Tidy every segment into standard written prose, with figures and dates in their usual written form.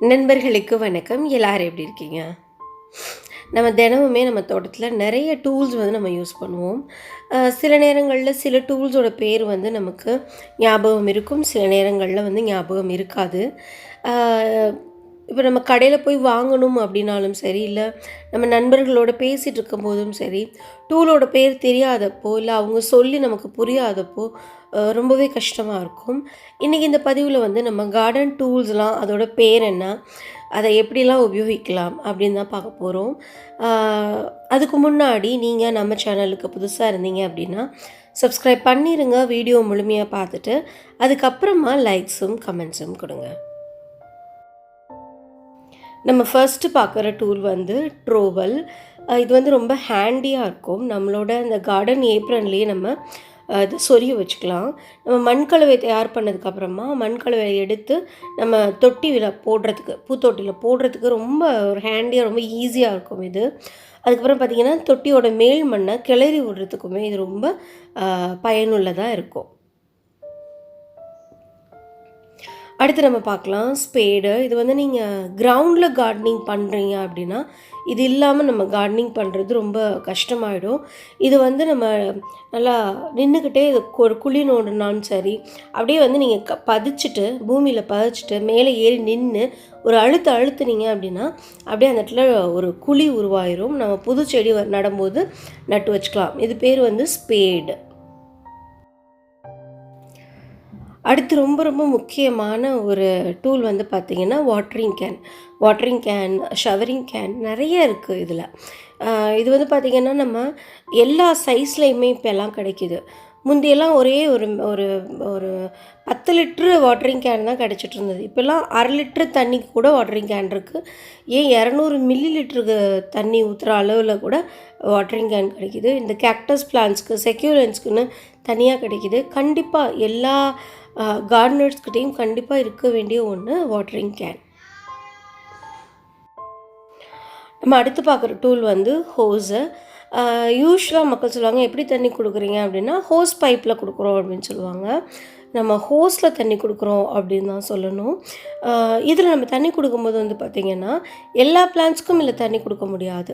நண்பர்களுக்கு வணக்கம். எல்லாரும் எப்படி இருக்கீங்க? நம்ம தினமுமே நம்ம தோட்டத்தில் நிறைய டூல்ஸ் வந்து நம்ம யூஸ் பண்ணுவோம். சில நேரங்களில் சில டூல்ஸோட பேர் வந்து நமக்கு ஞாபகம் இருக்கும், சில நேரங்களில் வந்து ஞாபகம் இருக்காது. இப்போ நம்ம கடையில் போய் வாங்கணும் அப்படின்னாலும் சரி, இல்லை நம்ம நண்பர்களோட பேசிகிட்டு இருக்கும்போதும் சரி, டூலோட பேர் தெரியாதப்போ இல்லை அவங்க சொல்லி நமக்கு புரியாதப்போ ரொம்பவே கஷ்டமாக இருக்கும். இன்றைக்கி இந்த பதிவில் வந்து நம்ம கார்டன் டூல்ஸ்லாம் அதோட பேர் என்ன, அதை எப்படிலாம் உபயோகிக்கலாம் அப்படின்னு தான் பார்க்க போகிறோம். அதுக்கு முன்னாடி நீங்கள் நம்ம சேனலுக்கு புதுசாக இருந்தீங்க அப்படின்னா சப்ஸ்கிரைப் பண்ணிடுங்க, வீடியோ முழுமையாக பார்த்துட்டு அதுக்கப்புறமா லைக்ஸும் கமெண்ட்ஸும் கொடுங்க. நம்ம ஃபர்ஸ்ட்டு பார்க்குற டூல் வந்து ட்ரோவல். இது வந்து ரொம்ப ஹேண்டியாக இருக்கும். நம்மளோட இந்த கார்டன் ஏப்ரன்லேயே நம்ம இது சொருகி வச்சுக்கலாம். நம்ம மண்கலவை தயார் பண்ணதுக்கப்புறமா மண்கலவை எடுத்து நம்ம தொட்டியில் போடுறதுக்கு, பூத்தொட்டியில் போடுறதுக்கு ரொம்ப ஒரு ஹேண்டியாக ரொம்ப ஈஸியாக இருக்கும் இது. அதுக்கப்புறம் பார்த்திங்கன்னா தொட்டியோட மேல் மண்ணை கிளறி விடுறதுக்குமே இது ரொம்ப பயனுள்ளதாக இருக்கும். அடுத்து நம்ம பார்க்கலாம் ஸ்பேடு. இது வந்து நீங்கள் கிரவுண்டில் கார்டனிங் பண்ணுறீங்க அப்படின்னா இது இல்லாமல் நம்ம கார்டனிங் பண்ணுறது ரொம்ப கஷ்டமாயிடும். இது வந்து நம்ம நல்லா நின்றுக்கிட்டே இது ஒரு குழி நோண்டினாலும் சரி, அப்படியே வந்து நீங்கள் பதிச்சுட்டு பூமியில் பதிச்சுட்டு மேலே ஏறி நின்று ஒரு அழுத்துனீங்க அப்படின்னா அப்படியே அந்த இடத்துல ஒரு குழி உருவாயிரும். நம்ம புது செடி நடும்போது நட்டு வச்சுக்கலாம். இது பேர் வந்து ஸ்பேடு. அடுத்து ரொம்ப ரொம்ப முக்கியமான ஒரு டூல் வந்து பார்த்திங்கன்னா வாட்டரிங் கேன், ஷவரிங் கேன் நிறைய இருக்குது இதில். இது வந்து பார்த்திங்கன்னா நம்ம எல்லா சைஸ்லையுமே இப்போ எல்லாம் கிடைக்கிது. முந்தியெல்லாம் ஒரே ஒரு ஒரு ஒரு 10 லிட்ரு வாட்டரிங் கேன் தான் கிடச்சிட்டு இருந்தது. இப்போல்லாம் 1/2 லிட்ரு தண்ணிக்கு கூட வாட்டரிங் கேன் இருக்குது. ஏன் 200 மில்லி லிட்டருக்கு தண்ணி ஊற்றுற அளவில் கூட வாட்டரிங் கேன் கிடைக்கிது. இந்த கேக்டஸ் பிளான்ட்ஸ்க்கு, செக்யூலன்ஸ்க்குன்னு தனியாக கிடைக்கிது. கண்டிப்பாக எல்லா கார்டனர்ஸ்கிட்டையும் கண்டிப்பாக இருக்க வேண்டிய ஒன்று வாட்டரிங் கேன். நம்ம அடுத்து பார்க்குற டூல் வந்து ஹோஸு. யூஸ்வலாக மக்கள் சொல்லுவாங்க, எப்படி தண்ணி கொடுக்குறீங்க அப்படின்னா ஹோஸ் பைப்பில் கொடுக்குறோம் அப்படின்னு சொல்லுவாங்க. நம்ம ஹோஸில் தண்ணி கொடுக்குறோம் அப்படின்னு தான் சொல்லணும். இதில் நம்ம தண்ணி கொடுக்கும்போது வந்து பார்த்திங்கன்னா எல்லா பிளான்ட்ஸ்க்கும் இல்லை தண்ணி கொடுக்க முடியாது.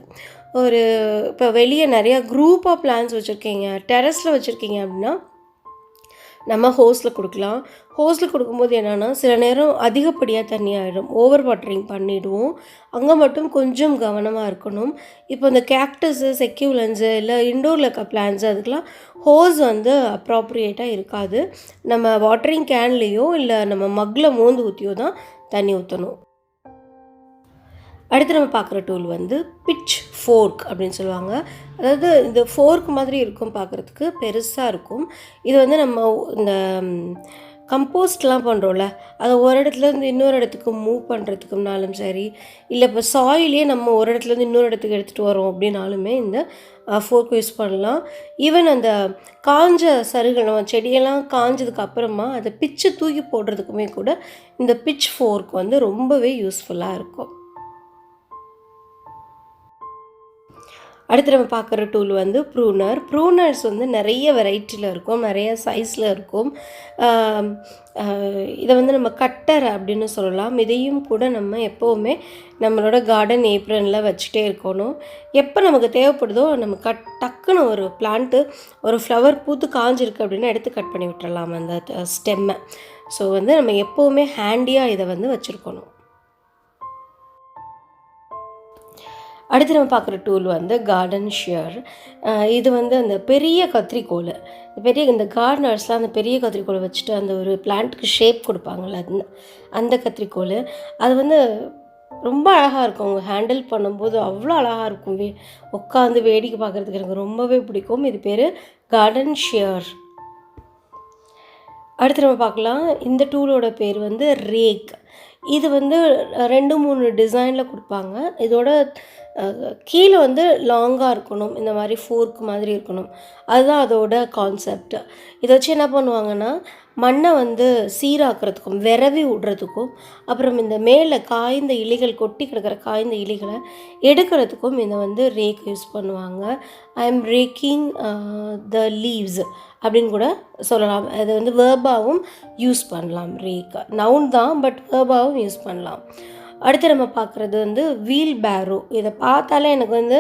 இப்போ வெளியே நிறையா குரூப்பாக பிளான்ட்ஸ் வச்சுருக்கீங்க, டெரஸில் வச்சுருக்கீங்க அப்படின்னா நம்ம ஹோஸில் கொடுக்கலாம். ஹோஸில் கொடுக்கும்போது என்னென்னா சில நேரம் அதிகப்படியாக தண்ணி ஆகிடும், ஓவர் வாட்டரிங் பண்ணிவிடுவோம். அங்கே மட்டும் கொஞ்சம் கவனமாக இருக்கணும். இப்போ இந்த கேக்டஸு, செக்யூலன்ஸு இல்லை இன்டோரில் இருக்க பிளான்ஸு அதுக்கெலாம் ஹோஸ் வந்து அப்ராப்ரியேட்டாக இருக்காது. நம்ம வாட்டரிங் கேன்லேயோ இல்லை நம்ம மக்கில் மோந்து ஊற்றியோ தான் தண்ணி ஊற்றணும். அடுத்து நம்ம பார்க்குற டூல் வந்து பிட்ச் ஃபோர்க் அப்படின்னு சொல்லுவாங்க. அதாவது இந்த ஃபோர்க் மாதிரி இருக்கும், பார்க்குறதுக்கு பெருசாக இருக்கும். இது வந்து நம்ம இந்த கம்போஸ்ட்லாம் பண்ணுறோம்ல, அதை ஒரு இடத்துலேருந்து இன்னொரு இடத்துக்கு மூவ் பண்ணுறதுக்குனாலும் சரி, இல்லை இப்போ சாயிலே நம்ம ஒரு இடத்துலேருந்து இன்னொரு இடத்துக்கு எடுத்துகிட்டு வரோம் அப்படின்னாலுமே இந்த ஃபோர்க் யூஸ் பண்ணலாம். ஈவன் அந்த காஞ்ச சருகள், நம்ம செடியெல்லாம் காஞ்சதுக்கு அப்புறமா அதை பிச்சு தூக்கி போடுறதுக்குமே கூட இந்த பிட்ச் ஃபோர்க் வந்து ரொம்பவே யூஸ்ஃபுல்லாக இருக்கும். அடுத்து நம்ம பார்க்குற டூல் வந்து ப்ரூனர்ஸ் வந்து நிறைய வெரைட்டியில் இருக்கும், நிறைய சைஸில் இருக்கும். இதை வந்து நம்ம கட்டர் அப்படின்னு சொல்லலாம். இதையும் கூட நம்ம எப்போவுமே நம்மளோட கார்டன் ஏப்ரனில் வச்சுட்டே இருக்கணும். எப்போ நமக்கு தேவைப்படுதோ நம்ம டக்குன்னு ஒரு பிளான்ட்டு ஒரு ஃப்ளவர் பூத்து காஞ்சிருக்கு அப்படின்னா எடுத்து கட் பண்ணி விட்டுறலாம் அந்த ஸ்டெம்மை. ஸோ வந்து நம்ம எப்போவுமே ஹேண்டியாக இதை வந்து வச்சுருக்கணும். அடுத்து நம்ம பார்க்குற டூல் வந்து கார்டன் ஷியர். இது வந்து அந்த பெரிய கத்திரிக்கோல், இந்த கார்டனர்ஸ்லாம் அந்த பெரிய கத்திரிக்கோலை வச்சுட்டு அந்த ஒரு பிளான்ட்டுக்கு ஷேப் கொடுப்பாங்கள்ல, அந்த கத்திரிக்கோல் அது வந்து ரொம்ப அழகாக இருக்கும். அவங்க ஹேண்டில் பண்ணும்போது அவ்வளோ அழகாக இருக்கும். உட்காந்து வேடிக்கை பார்க்குறதுக்கு எனக்கு ரொம்பவே பிடிக்கும். இது பேர் கார்டன் ஷியர். அடுத்து நம்ம பார்க்கலாம், இந்த டூலோட பேர் வந்து ரேக். இது வந்து 2-3 டிசைனில் கொடுப்பாங்க. இதோட கீழே வந்து லாங்காக இருக்கணும், இந்த மாதிரி ஃபோர்க் மாதிரி இருக்கணும், அதுதான் அதோட கான்செப்ட். இதை வச்சு என்ன பண்ணுவாங்கன்னா மண்ணை வந்து சீராக்கிறதுக்கும் விரவி விடுறதுக்கும், அப்புறம் இந்த மேலே காய்ந்த இலைகள், கொட்டி கிடக்கிற காய்ந்த இலைகளை எடுக்கிறதுக்கும் இதை வந்து ரேக் யூஸ் பண்ணுவாங்க. I am racking the leaves அப்படின்னு கூட சொல்லலாம். அது வந்து வேர்பாகவும் யூஸ் பண்ணலாம். ரேக் நவுன் தான், பட் வேர்பாகவும் யூஸ் பண்ணலாம். அடுத்து நம்ம பார்க்குறது வந்து wheelbarrow. இதை பார்த்தாலே எனக்கு வந்து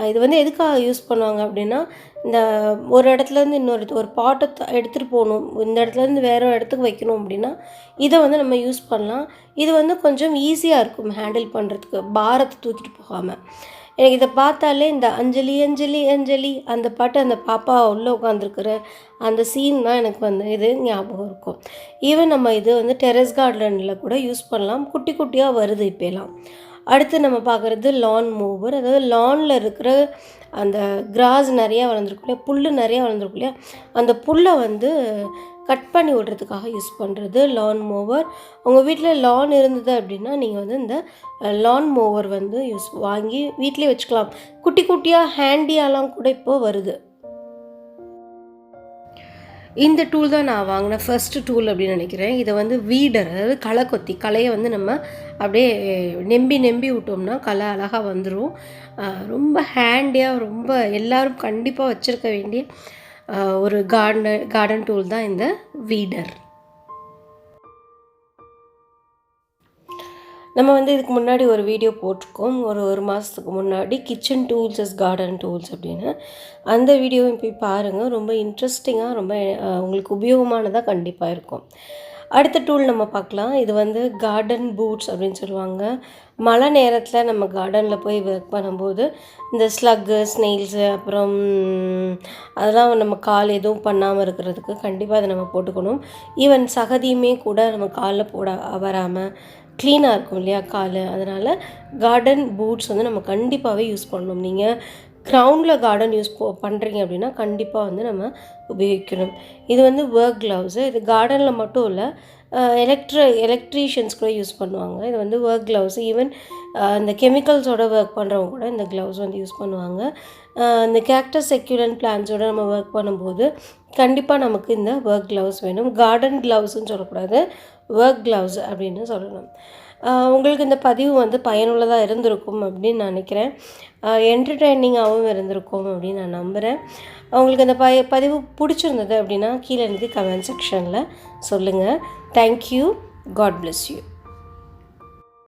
இது வந்து எதுக்காக யூஸ் பண்ணுவாங்க அப்படின்னா, இந்த ஒரு இடத்துலேருந்து ஒரு பாட்டை எடுத்துகிட்டு போகணும், இந்த இடத்துலேருந்து வேறு இடத்துக்கு வைக்கணும் அப்படின்னா இதை வந்து நம்ம யூஸ் பண்ணலாம். இது வந்து கொஞ்சம் ஈஸியாக இருக்கும் ஹேண்டில் பண்ணுறதுக்கு, பாரத்தை தூக்கிட்டு போகாமல். எனக்கு இதை பார்த்தாலே இந்த அஞ்சலி அஞ்சலி அஞ்சலி அந்த பாட்டு, அந்த பாப்பா உள்ளே உட்காந்துருக்குற அந்த சீன் தான் எனக்கு வந்து இது ஞாபகம் இருக்கும். ஈவன் நம்ம இது வந்து டெரஸ் கார்டனில் கூட யூஸ் பண்ணலாம், குட்டி குட்டியாக வருது இப்போலாம். அடுத்து நம்ம பார்க்குறது லான் மூவர். அதாவது லானில் இருக்கிற அந்த கிராஸ் நிறையா வளர்ந்துருக்கும் இல்லையா, புல் நிறையா வளர்ந்துருக்கும் இல்லையா, அந்த புல்லை வந்து கட் பண்ணி விடுறதுக்காக யூஸ் பண்ணுறது லான் மூவர். உங்கள் வீட்டில் லான் இருந்தது அப்படின்னா நீங்கள் வந்து இந்த லான் மூவர் வந்து வாங்கி வீட்டிலே வச்சுக்கலாம். குட்டி குட்டியாக ஹேண்டியாலாம் கூட இப்போது வருது. இந்த டூல் தான் நான் வாங்கின ஃபர்ஸ்ட்டு டூல் அப்படின்னு நினைக்கிறேன். இதை வந்து வீடர், அதாவது களை கொத்தி, களையை வந்து நம்ம அப்படியே நெம்பி விட்டோம்னா களை அழகாக வந்துடும். ரொம்ப ஹேண்டியாக, ரொம்ப எல்லோரும் கண்டிப்பாக வச்சுருக்க வேண்டிய ஒரு கார்டன் டூல் தான் இந்த வீடர். நம்ம வந்து இதுக்கு முன்னாடி ஒரு வீடியோ போட்டிருக்கோம், ஒரு மாதத்துக்கு முன்னாடி, kitchen tools is garden tools அப்படின்னு. அந்த வீடியோவும் போய் பாருங்கள், ரொம்ப இன்ட்ரெஸ்டிங்காக, ரொம்ப உங்களுக்கு உபயோகமானதாக கண்டிப்பாக இருக்கும். அடுத்த டூல் நம்ம பார்க்கலாம். இது வந்து கார்டன் பூட்ஸ் அப்படின்னு சொல்லுவாங்க. மழை நேரத்தில் நம்ம கார்டனில் போய் ஒர்க் பண்ணும்போது இந்த ஸ்லக்கு, ஸ்னெயில்ஸு, அப்புறம் அதெல்லாம் நம்ம கால் எதுவும் பண்ணாமல் இருக்கிறதுக்கு கண்டிப்பாக அதை நம்ம போட்டுக்கணும். ஈவன் சகதியுமே கூட நம்ம காலில் போட வராமல் க்ளீனாக இருக்கும் இல்லையா கால், அதனால் கார்டன் பூட்ஸ் வந்து நம்ம கண்டிப்பாகவே யூஸ் பண்ணணும். நீங்கள் க்ரௌண்டில் கார்டன் பண்ணுறீங்க அப்படின்னா கண்டிப்பாக வந்து நம்ம உபயோகிக்கணும். இது வந்து ஒர்க் க்ளவுஸு. இது கார்டனில் மட்டும் இல்லை, எலக்ட்ரீஷியன்ஸ் கூட யூஸ் பண்ணுவாங்க. இது வந்து ஒர்க் க்ளவுஸு. ஈவன் இந்த கெமிக்கல்ஸோட ஒர்க் பண்ணுறவங்க கூட இந்த க்ளவுஸ் வந்து யூஸ் பண்ணுவாங்க. இந்த கேக்டஸ் செக்யூலன் பிளான்ஸோட நம்ம ஒர்க் பண்ணும்போது கண்டிப்பாக நமக்கு இந்த ஒர்க் க்ளவுஸ் வேணும். கார்டன் க்ளவுஸ்ன்னு சொல்லக்கூடாது, ஒர்க் க்ளவுஸ் அப்படின்னு சொல்லணும். உங்களுக்கு இந்த பதிவு வந்து பயனுள்ளதாக இருந்திருக்கும் அப்படின்னு நான் நினைக்கிறேன். என்டர்டெய்னிங்காகவும் இருந்திருக்கும் அப்படின்னு நான் நம்புகிறேன். உங்களுக்கு இந்த பதிவு பிடிச்சிருந்தது அப்படின்னா கீழே எனக்கு கமெண்ட் செக்ஷனில் சொல்லுங்கள். தேங்க்யூ. God bless you.